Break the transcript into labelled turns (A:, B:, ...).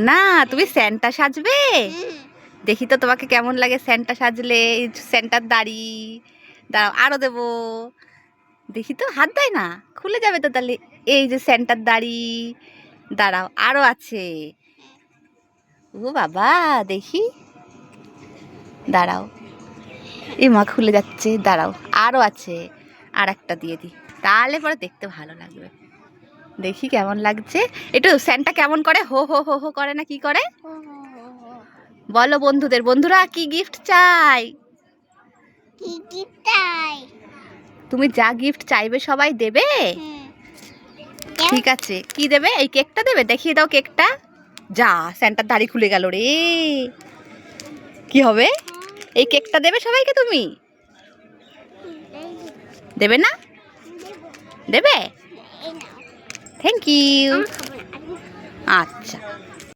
A: না তুমি স্যান্টা সাজবে? দেখি তো তোমাকে কেমন লাগে স্যান্টা সাজলে। স্যান্টার দাড়ি দাঁড়াও, আরো দেবো। দেখি তো, হাত দেয় না, খুলে যাবে তো তাহলে। এই যে স্যান্টার দাড়ি, দাঁড়াও আরো আছে। ও বাবা, দেখি, দাঁড়াও, এ মা খুলে যাচ্ছে, দাঁড়াও আরো আছে। আর একটা দিয়ে দিই, তাহলে পরে দেখতে ভালো লাগবে। দেখি কেমন লাগছে। একটু স্যান্টা কেমন করে, হো হো হো হো করে না কি করে বলো বন্ধুদের। বন্ধুরা কি গিফট চাই? তুমি যা গিফট চাইবে সবাই দেবে। ঠিক আছে, কি দেবে? এই কেকটা দেবে? দেখিয়ে দাও কেকটা। যা, স্যান্টার দাড়ি খুলে গেল রে। কি হবে? এই কেকটা দেবে সবাইকে তুমি? দেবে না? দেবে? Thank you. আচ্ছা।